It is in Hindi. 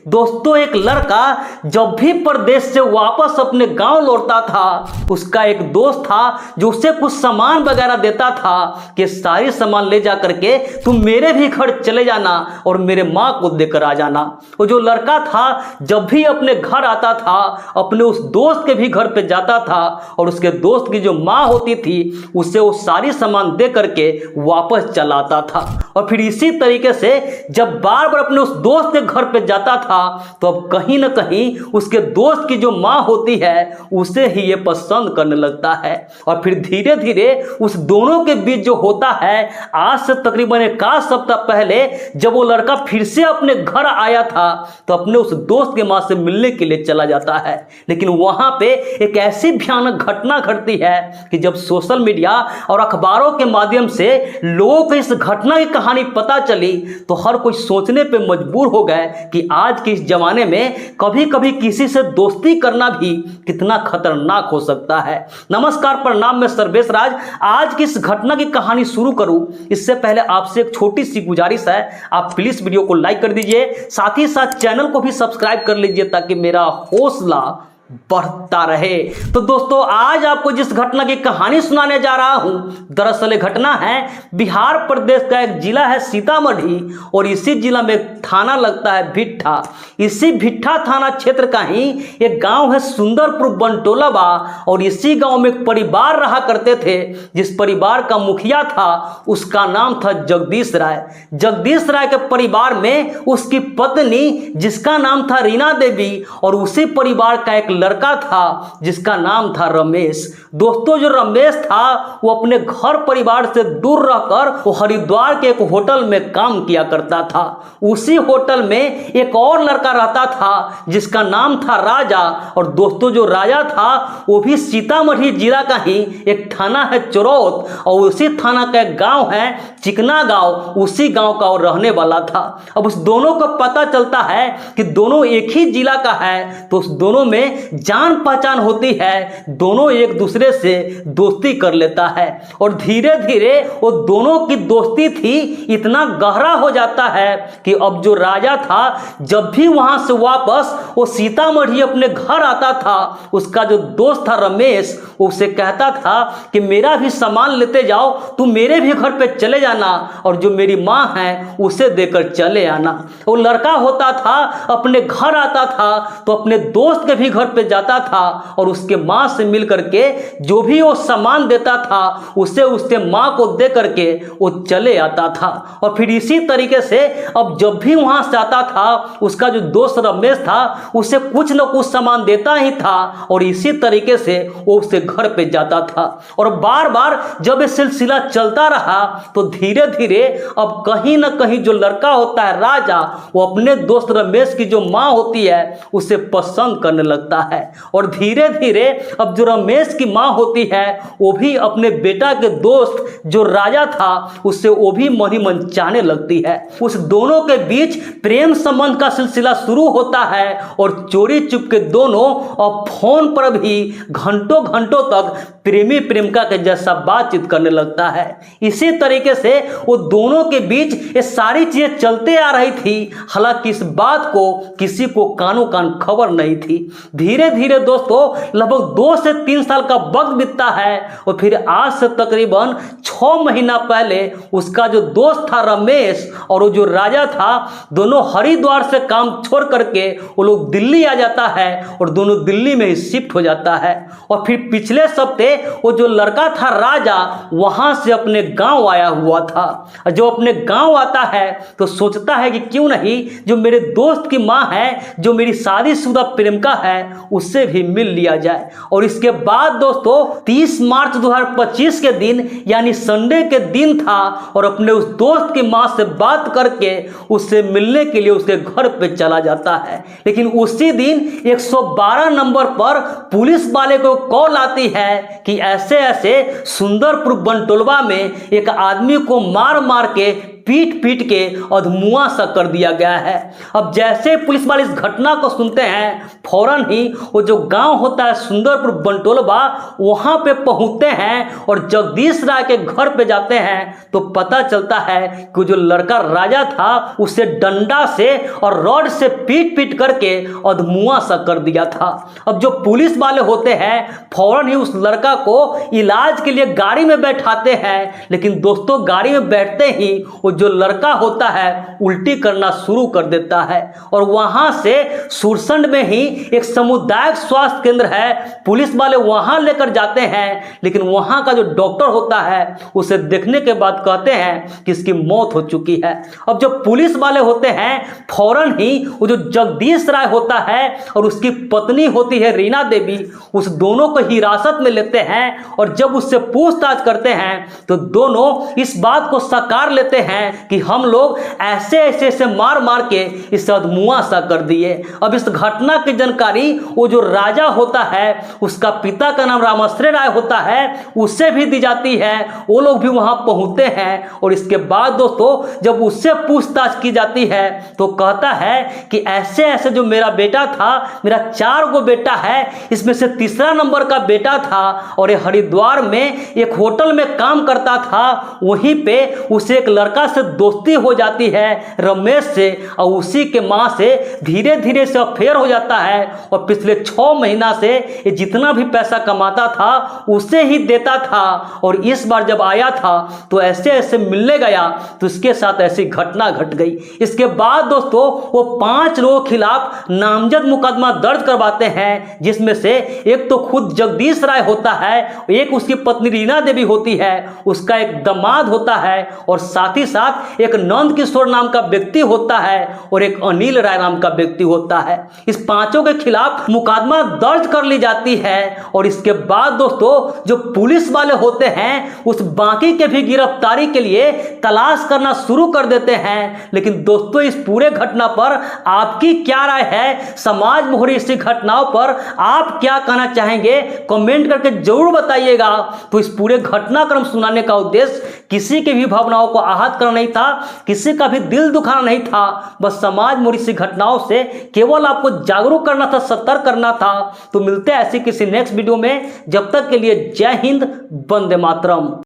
दोस्तों एक लड़का जब भी परदेश से वापस अपने गांव लौटता था, उसका एक दोस्त था जो उसे कुछ सामान वगैरह देता था कि सारी सामान ले जा करके तुम मेरे भी घर चले जाना और मेरे माँ को देकर आ जाना। वो जो लड़का था जब भी अपने घर आता था, अपने उस दोस्त के भी घर पे जाता था और उसके दोस्त की जो माँ होती थी उसे वो सारी सामान दे करके वापस चला आता था। और फिर इसी तरीके से जब बार बार अपने उस दोस्त के घर पे जाता था तो अब कहीं ना कहीं उसके दोस्त की जो माँ होती है उसे ही ये पसंद करने लगता है। और फिर धीरे धीरे उस दोनों के बीच जो होता है, आज से तकरीबन एक आध सप्ताह पहले जब वो लड़का फिर से अपने घर आया था तो अपने उस दोस्त के माँ से मिलने के लिए चला जाता है। लेकिन वहां पे एक ऐसी भयानक घटना घटती है कि जब सोशल मीडिया और अखबारों के माध्यम से लोगों को इस घटना की कहानी पता चली तो हर कोई सोचने पे मजबूर हो गए कि आज के इस जमाने में कभी कभी किसी से दोस्ती करना भी कितना खतरनाक हो सकता है। नमस्कार, प्रणाम, मैं सर्वेश राज। आज की इस घटना की कहानी शुरू करूं इससे पहले आपसे एक छोटी सी गुजारिश है, आप प्लीज वीडियो को लाइक कर दीजिए, साथ ही साथ चैनल को भी सब्सक्राइब कर लीजिए ताकि मेरा हौसला बढ़ता रहे। तो दोस्तों आज आपको जिस घटना की कहानी सुनाने जा रहा हूं, दरअसल ये घटना है बिहार प्रदेश का एक जिला है सीतामढ़ी और इसी जिला में एक थाना लगता है भिट्ठा। इसी भिट्ठा थाना क्षेत्र का ही एक गांव है सुंदरपुर बनटोलाबा और इसी गांव में एक परिवार रहा करते थे जिस परिवार का मुखिया था उसका नाम था जगदीश राय। जगदीश राय के परिवार में उसकी पत्नी जिसका नाम था रीना देवी और उसी परिवार का एक लड़का था जिसका नाम था रमेश। दोस्तों जो रमेश था वो अपने घर परिवार से दूर रहकर वो हरिद्वार के एक होटल में काम किया करता था। उसी होटल में एक और लड़का रहता था जिसका नाम था राजा। और दोस्तों जो राजा था वो भी सीतामढ़ी जिला का ही एक थाना है चोरौत और उसी थाना का एक गांव है चिकना गांव, उसी गांव का वो रहने वाला था। अब उस दोनों को पता चलता है कि दोनों एक ही जिला का है तो उस दोनों में जान पहचान होती है, दोनों एक दूसरे से दोस्ती कर लेता है और धीरे धीरे वो दोनों की दोस्ती थी इतना गहरा हो जाता है कि अब जो राजा था जब भी वहां से वापस वो सीतामढ़ी अपने घर आता था, उसका जो दोस्त था रमेश उसे कहता था कि मेरा भी सामान लेते जाओ, तू मेरे भी घर पे चले जाना और जो मेरी माँ है उसे देकर चले आना। वो लड़का होता था अपने घर आता था तो अपने दोस्त के भी घर पे जाता था और उसके माँ से मिल करके जो भी वो सामान देता था उसे उसके माँ को दे करके वो चले आता था। और फिर इसी तरीके से अब जब भी वहां से आता था उसका जो दोस्त रमेश था उसे कुछ न कुछ सामान देता ही था और इसी तरीके से वो उसके घर पे जाता था। और बार बार जब ये सिलसिला चलता रहा तो धीरे धीरे अब कहीं ना कहीं जो लड़का होता है राजा वो अपने दोस्त रमेश की जो माँ होती है उसे पसंद करने लगता है और धीरे धीरे अब जो रमेश की माँ होती है वो भी अपने बेटा के दोस्त जो राजा था उससे वो भी मन ही मन चाहने लगती है। उस दोनों के बीच प्रेम संबंध का सिलसिला शुरू होता है और चोरी चुप के दोनों अब फोन पर भी घंटों घंटों तक प्रेमी प्रेमिका के जैसा बातचीत करने लगता है। इसी तरीके से वो दोनों के बीच ये सारी चीजें चलते आ रही थी, हालांकि इस बात को किसी को कानों कान खबर नहीं थी। धीरे धीरे दोस्तों लगभग 2 से 3 साल का वक्त बीतता है और फिर आज से तकरीबन 6 महीना पहले उसका जो दोस्त था रमेश और वो जो राजा था दोनों हरिद्वार से काम छोड़ करके वो लोग दिल्ली आ जाता है और दोनों दिल्ली में ही शिफ्ट हो जाता है। और फिर पिछले हफ्ते वो जो लड़का था राजा वहां से अपने गांव आया हुआ था। जो अपने गांव आता है तो सोचता है कि क्यों नहीं जो मेरे दोस्त की माँ है, जो मेरी शादीशुदा प्रेमिका है, उससे भी मिल लिया जाए। और इसके बाद दोस्तों 30 मार्च 2025 के दिन यानी संडे के दिन था और अपने उस दोस्त की माँ से बात करके उससे मिलने के लिए उसके घर पे चला जाता है। लेकिन उसी दिन 112 नंबर पर पुलिस वाले को कॉल आती है कि ऐसे ऐसे सुंदरपुर बनटोलवा में एक आदमी को मार मार के पीट पीट के अधमुआ सा कर दिया गया है। अब जैसे पुलिस वाले इस घटना को सुनते हैं, फौरन ही वो जो गांव होता है सुंदरपुर बंटोलबा, वहां पे पहुंचते हैं और जगदीश राय के घर पे जाते हैं तो पता चलता है कि जो लड़का राजा था उसे डंडा से और रॉड से पीट पीट करके अधमुआ सा कर दिया था। अब जो पुलिस वाले होते हैं फौरन ही उस लड़का को इलाज के लिए गाड़ी में बैठाते हैं, लेकिन दोस्तों गाड़ी में बैठते ही वो जो लड़का होता है उल्टी करना शुरू कर देता है और वहां से सुरसंड में ही एक सामुदायिक स्वास्थ्य केंद्र है, पुलिस वाले वहां लेकर जाते हैं, लेकिन वहां का जो डॉक्टर होता है उसे देखने के बाद कहते हैं कि इसकी मौत हो चुकी है। अब जो पुलिस वाले होते हैं फौरन ही वो जो जगदीश राय होता है और उसकी पत्नी होती है रीना देवी, उस दोनों को हिरासत में लेते हैं और जब उससे पूछताछ करते हैं तो दोनों इस बात को साकार लेते हैं कि हम लोग ऐसे ऐसे मार मार के इसे अधमुआ सा कर दिए। अब इस घटना की जानकारी वो जो राजा होता है उसका पिता का नाम रामाश्रय राय होता है उससे भी दी जाती है। वो लोग भी वहां पहुंचते हैं और इसके बाद दोस्तों जब उससे पूछताछ की जाती है तो कहता है कि ऐसे ऐसे जो मेरा बेटा था, मेरा 4 गो बेटा है, इसमें से तीसरा नंबर का बेटा था और ये हरिद्वार में एक होटल में काम करता था। वहीं पे उसे एक लड़का से दोस्ती हो जाती है रमेश से और उसी के मां से धीरे धीरे से अफेयर हो जाता है और पिछले 6 महीना से ये जितना भी पैसा कमाता था उसे ही देता था और इस बार जब आया था तो ऐसे ऐसे मिलने गया तो इसके साथ ऐसी घटना घट गई। इसके बाद दोस्तों वो 5 लोगों के खिलाफ नामजद मुकदमा दर्ज करवाते हैं, जिसमें से एक तो खुद जगदीश राय होता है, एक उसकी पत्नी रीना देवी होती है, उसका एक दामाद होता है और साथ ही साथ एक नंद किशोर नाम का व्यक्ति होता है और एक अनिल राय नाम का व्यक्ति होता है। इस 5 के खिलाफ मुकदमा दर्ज कर ली जाती है और इसके बाद दोस्तों जो पुलिस वाले होते हैं उस बाकी के भी गिरफ्तारी के लिए तलाश करना शुरू कर देते हैं। लेकिन दोस्तों इस पूरे घटना पर आपकी क्या राय है? समाज में हो रही इसी घटनाओं पर आप क्या कहना चाहेंगे? कमेंट करके जरूर बताइएगा। तो इस पूरे घटनाक्रम सुनाने का उद्देश्य किसी की भी भावनाओं को आहत करना नहीं था, किसी का भी दिल दुखाना नहीं था, बस समाज में इसी घटनाओं से केवल आपको जागरूक करना था, सतर्क करना था। तो मिलते हैं ऐसी किसी नेक्स्ट वीडियो में, जब तक के लिए जय हिंद, वंदे मातरम।